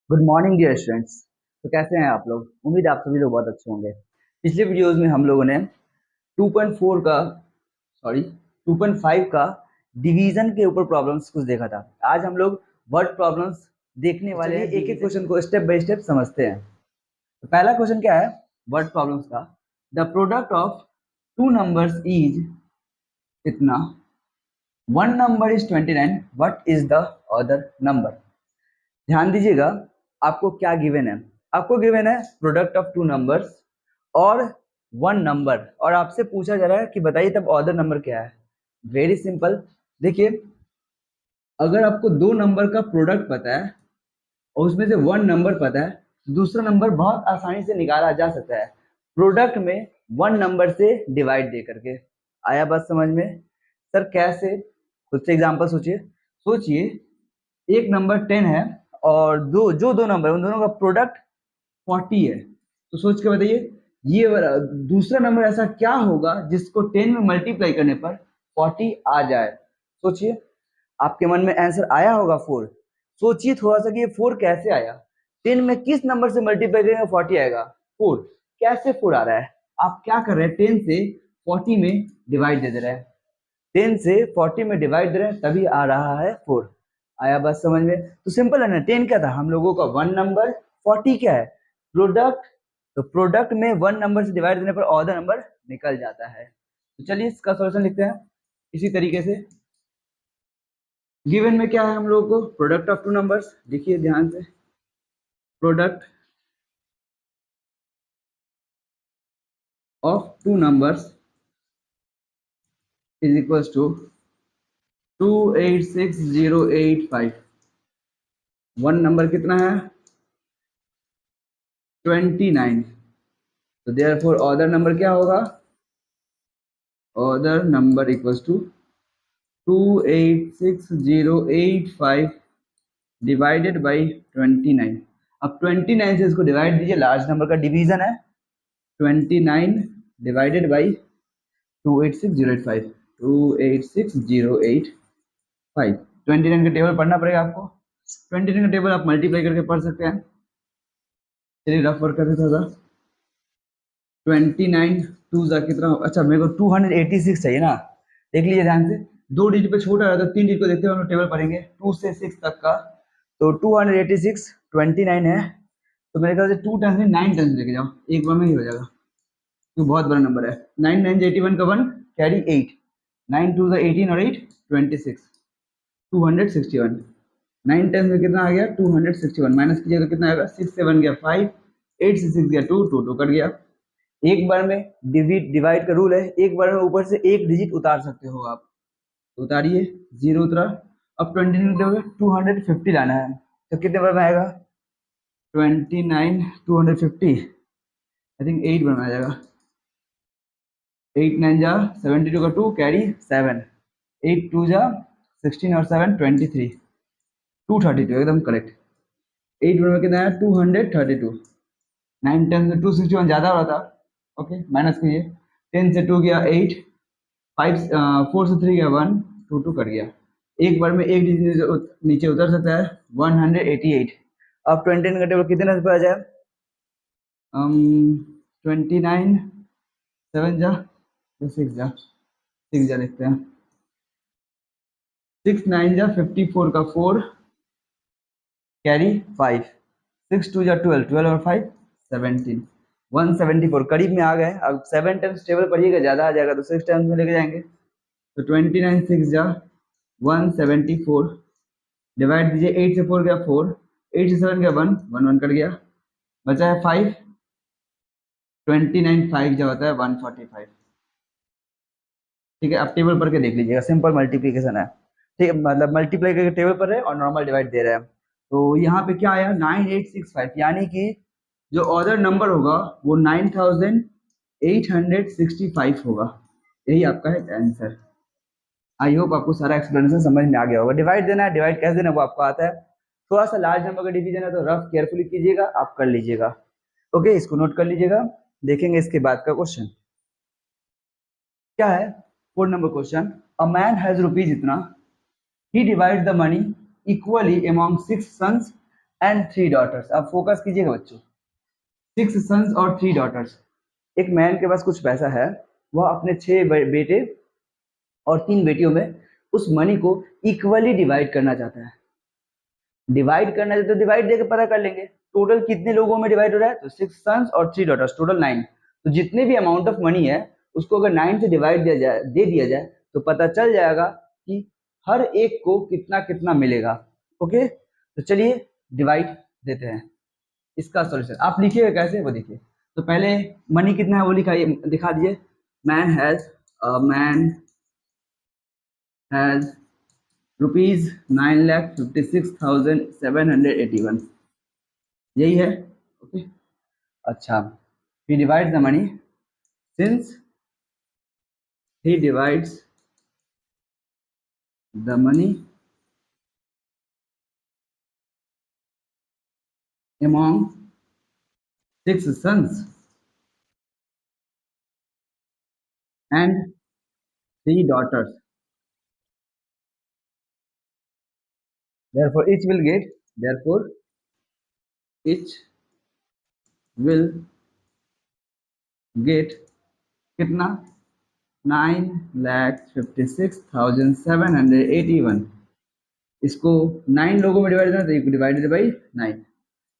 Good morning dear students. तो कैसे हैं आप लोग? उम्मीद है आप सभी लोग बहुत अच्छे होंगे। पिछले वीडियोस में हम लोगों ने 2.4 का 2.5 का डिवीजन के ऊपर प्रॉब्लम्स कुछ देखा था। आज हम लोग वर्ड प्रॉब्लम्स देखने वाले हैं। एक एक क्वेश्चन को स्टेप बाय स्टेप समझते हैं। तो पहला क्वेश्चन क्या है वर्ड प्रॉब्लम्स का? The product of two numbers is इतना, one number is 29, what is the other number? ध्यान दीजिएगा, आपको क्या गिवन है? आपको गिवन है प्रोडक्ट ऑफ टू नंबर्स और वन नंबर, और आपसे पूछा जा रहा है कि बताइए तब ऑर्डर नंबर क्या है। Very simple. देखिए, अगर आपको दो नंबर का प्रोडक्ट पता है और उसमें से वन नंबर पता है, दूसरा नंबर बहुत आसानी से निकाला जा सकता है प्रोडक्ट में वन नंबर से डिवाइड दे करके। आया बात समझ में? सर कैसे? खुद से एग्जांपल सोचिए। सोचिए, एक नंबर 10 है और दो नंबर, उन दोनों का प्रोडक्ट 40 है। तो सोच के बताइए, ये दूसरा नंबर ऐसा क्या होगा जिसको 10 में मल्टीप्लाई करने पर 40 आ जाए? सोचिए, आपके मन में आंसर आया होगा 4। सोचिए थोड़ा सा कि ये 4 कैसे आया। 10 में किस नंबर से मल्टीप्लाई करेंगे 40 आएगा? 4। कैसे 4 आ रहा है? आप क्या कर रहे हैं, 10 से 40 में डिवाइड दे रहे हैं। 10 से 40 में डिवाइड दे रहे हैं, तभी आ रहा है 4। आया बात समझ में? तो सिंपल है ना। 10 क्या था हम लोगों का वन नंबर, 40 क्या है प्रोडक्ट। तो प्रोडक्ट में वन नंबर से डिवाइड देने पर ऑर्डर नंबर निकल जाता है। तो चलिए इसका सॉल्यूशन लिखते हैं इसी तरीके से। गिवन में क्या है हम लोगों को? Product of two numbers. देखिए ध्यान से, product of two numbers is equal to 286085। One number कितना है? 29। तो देयरफॉर ऑर्डर नंबर क्या होगा? Other number equals to 286085 divided by 29। अब 29 से इसको डिवाइड दीजिए, लार्ज नंबर का डिवीजन है। 29 डिवाइडेड बाई 286085, 286085। 29 का टेबल पढ़ना पड़ेगा आपको। 29 का टेबल आप मल्टीप्लाई करके पढ़ सकते हैं। चलिए रफ वर्क करते थोड़ा सा। 29 टू जा कितना? अच्छा, मेरे को 286 चाहिए ना। देख लीजिए ध्यान से, दो डिजिट पे छोटा है तो तीन डिजिट को देखते हुए हम लोग टेबल पढ़ेंगे 2 से 6 तक का। तो 286 29 है, तो मेरे ख्याल से 2 टाइम्स में 9 टाइम्स लेके जाओ, एक बार में ही हो जाएगा। तो बहुत बड़ा नंबर है। 9 9 81 का 1 कैरी 8, 9 2 18 और 8 26, 261। 9 टाइम्स में कितना आ गया? 261। माइनस कीजिएगा तो कितना आएगा? 6 से 1 गया 5, 8 से 6 गया 2, 2 2 कट गया। एक बार में डिवाइड का रूल है, एक बार में ऊपर से एक डिजिट उतार सकते हो आप। तो उतारिए, 0 उतरा। अब 29 250 लाना है, तो कितने बार में आएगा? 29 250, आई थिंक 8 बार में आ जाएगा। 8 9 जा 72 का 2 कैरी 7, 8 2 जा 16 और 7 23, 232 एकदम करेक्ट। 8 बार में कितना है? 232। 9 10 से 261 ज़्यादा हो रहा था। ओके, माइनस कीजिए। 10 से 2 गया 8, 5 4 से 3 गया 1, 2 2 कट गया। एक बार में एक डिजिट नीचे उतर सकता है 188। अब 29 का टेबल कितने पे आ जाए? 29 7 जा 6 जा 6 जा लिखते हैं। 6 9 जा 54 का 4 कैरी 5, 6 2 जा 12, 12 और 5 17, 174 करीब में आ गए। अब 7 टाइम्स टेबल पढ़िएगा, ज़्यादा आ जाएगा तो 6 टाइम्स में लेके जाएंगे। तो 29 6 जा 174 डिवाइड दीजिए। 8 से 4 गया 4, 8 से 7 गया 1, 1 1 कट गया, बचा है 5। 29 5 जो होता है 145। ठीक है, आप टेबल पढ़ के देख लीजिएगा, सिंपल मल्टीप्लीकेशन है। ठीक है, मतलब मल्टीप्लाई करके टेबल पर है और नॉर्मल डिवाइड दे रहे हैं। तो यहाँ पे क्या आया? 9865, यानी कि जो ऑर्डर नंबर होगा वो 9865 होगा। यही आपका है आंसर। आई होप आपको सारा एक्सप्लेनेशन समझ में आ गया होगा। डिवाइड देना है, डिवाइड कैसे देना वो आपको आता है। थोड़ा सा लार्ज नंबर का डिवीजन है तो रफ केयरफुली कीजिएगा, आप कर लीजिएगा। ओके, इसको नोट कर लीजिएगा। देखेंगे इसके बाद का क्वेश्चन क्या है। 4 number question, a man has rupees इतना, he divide the money equally among 6 sons and 3 daughters. अब फोकस कीजिएगा बच्चों, 6 सन्स और 3 डॉटर्स। एक मैन के पास कुछ पैसा है, वह अपने 6 बेटे और 3 बेटियों में उस मनी को इक्वली डिवाइड करना चाहता है। डिवाइड करना है तो डिवाइड देके पता कर लेंगे टोटल कितने लोगों में डिवाइड हो रहा है। तो 6 सन्स और 3 डॉटर्स, टोटल 9। तो जितने भी अमाउंट ऑफ मनी है उसको अगर 9 से डिवाइड दे दिया जाए तो पता चल जाएगा कि हर एक को कितना कितना मिलेगा। ओके, तो चलिए डिवाइड देते हैं। इसका सॉल्यूशन आप लिखिएगा कैसे वो देखिए। तो पहले मनी कितना है वो दिखा दीजिए। मैन हैज रुपीज 9,56,781, यही है। ओके, अच्छा, he divides the money since he divides the money among 6 sons and 3 daughters. Therefore, each will get कितना 9,56,781। इसको 9 लोगों में डिवाइड करना तो डिवाइडेड बाई 9।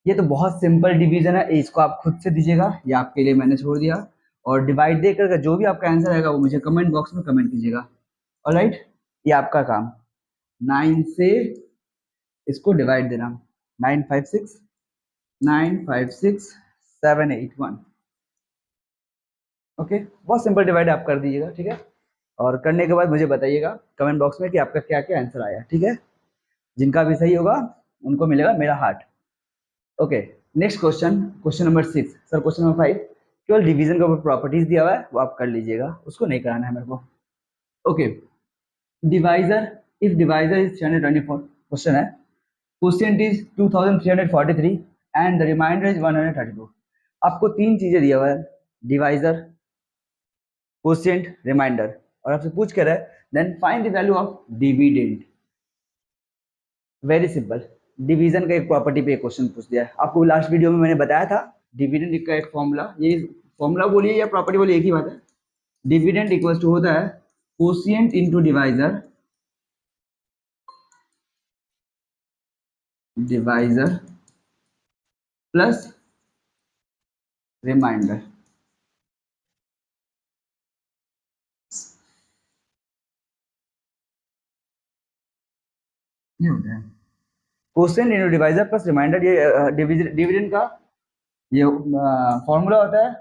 ये तो बहुत सिंपल डिवीजन है, इसको आप खुद से दीजिएगा, ये आपके लिए मैंने छोड़ दिया। और डिवाइड देकर जो भी आपका आंसर आएगा वो मुझे कमेंट बॉक्स में कमेंट कीजिएगा। ऑलराइट, ये आपका काम 9 से इसको डिवाइड देना। 956,781। ओके, बहुत सिंपल डिवाइड आप कर दीजिएगा, ठीक है। और करने के बाद मुझे बताइएगा कमेंट बॉक्स में कि आपका क्या क्या आंसर आया, ठीक है। जिनका भी सही होगा उनको मिलेगा मेरा heart. Okay, next question, question number 6। Sir question number 5 केवल डिवीजन का ऊपर प्रॉपर्टीज दिया हुआ है वो आप कर लीजिएगा, उसको नहीं कराना है मेरे को। Okay, divisor, if divisor is 324, question है question is 2343 and the remainder is 132। आपको 3 चीजें दिया हुआ है, डिवाइजर, क्वोशिएंट, रिमाइंडर, और आपसे पूछ कर रहा है then find the value of dividend. Very simple, division का एक प्रॉपर्टी पे क्वेश्चन पूछ दिया है। आपको लास्ट वीडियो में मैंने बताया था डिविडेंड का एक फॉर्मूला, ये फॉर्मूला बोलिए या प्रॉपर्टी बोलिए एक ही बात है। डिविडेंड इक्वल्स टू होता है quotient into divisor, divisor plus remainder. ये होता है quotient into divisor plus remainder. ये डिविडेंड का ये फॉर्मूला होता है,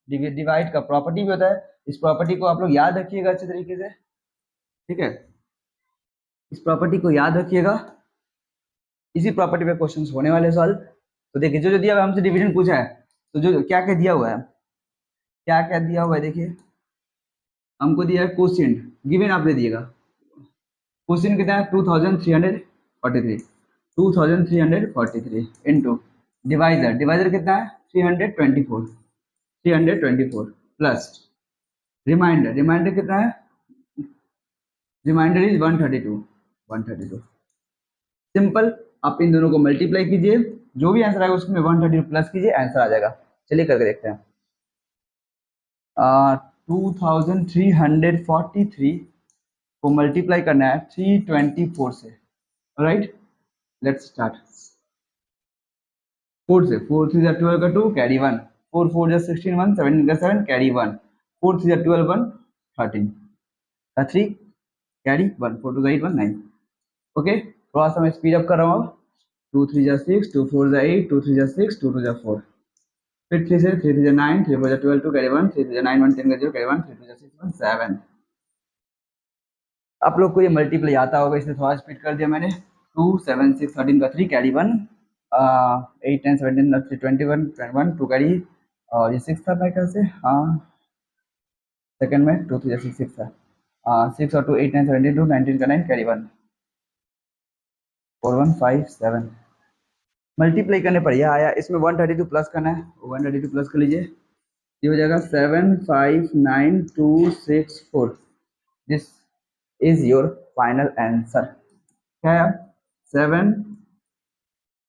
डिवाइड का प्रॉपर्टी भी होता है। इस प्रॉपर्टी को आप लोग याद रखिएगा अच्छे तरीके से, ठीक है। इस प्रॉपर्टी को याद रखिएगा, इसी प्रॉपर्टी पे क्वेश्चंस होने वाले सॉल्व। तो देखिए जो जो दिया हुआ है, हमसे डिवीजन पूछा है तो जो क्या क्या दिया हुआ है, क्या क्या दिया हुआ है देखिए। हमको दिया है क्वोशिएंट, गिवन आप दे दिएगा। क्वोशिएंट कितना है 2343, 2343 इनटू डिवाइजर, डिवाइजर कितना है 324, 324 प्लस रिमाइंडर, रिमाइंडर कितना है, रिमाइंडर इज 132, 132। सिंपल, आप इन दोनों को मल्टीप्लाई कीजिए, जो भी आंसर आएगा उसमें 132 प्लस कीजिए, आंसर आ जाएगा। चलिए करके देखते हैं। 2343 को मल्टीप्लाई करना है 324 से। Right, let's start. 4 से, 4 3 12 का 2 कैरी 1, 4 4 16 1 17 का 7 कैरी 1, 4 3 12 1 13 का 3 कैरी 1, 4 2 8 1 9। ओके, थोड़ा सा मैं स्पीड अप कर रहा हूँ अब। 2 3 6, 2 4 8, 2 3 6, 2 2 4, फिर 3 से 3 3 9, 3 4 12 2 कैरी 1, 3 3 9 1 10 का 0 कैरी 1, 3 2 6 1 7। आप लोग को ये मल्टीप्लाई आता होगा, इसलिए थोड़ा स्पीड कर दिया मैंने। 2 7 6 13 का 3 कैरी 1, 8 10 17 21 21 2 कैरी, और ये 6 था मेरे ख्याल से, हाँ सेकंड में 2 3 6 6 था, 6 और 2 8 9 17 2 19 का 9 कैरी 1 4 1 5 7। मल्टीप्लाई करने पर यह आया, इसमें 132 प्लस करना है, 132 प्लस कर लीजिए, ये हो जाएगा 7 5 9 2 6 4। This is your final answer. क्या है 7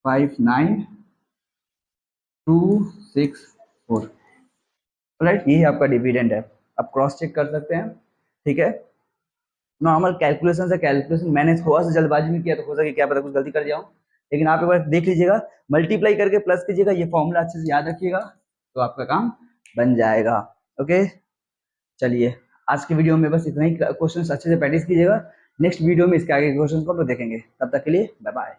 59,264। राइट, यही आपका डिविडेंड है। आप क्रॉस चेक कर सकते हैं, ठीक है। नॉर्मल कैलकुलेशन से कैलकुलेशन मैंने थोड़ा सा जल्दबाजी में किया तो हो सके क्या पता कुछ गलती कर जाऊं, लेकिन आप एक बार देख लीजिएगा, मल्टीप्लाई करके प्लस कीजिएगा, ये फॉर्मूला अच्छे से याद रखिएगा तो आपका काम बन जाएगा। ओके, चलिए आज की वीडियो में बस इतना ही। क्वेश्चन अच्छे से प्रैक्टिस कीजिएगा, नेक्स्ट वीडियो में इसके आगे के क्वेश्चन को हम लोग देखेंगे। तब तक के लिए बाय बाय।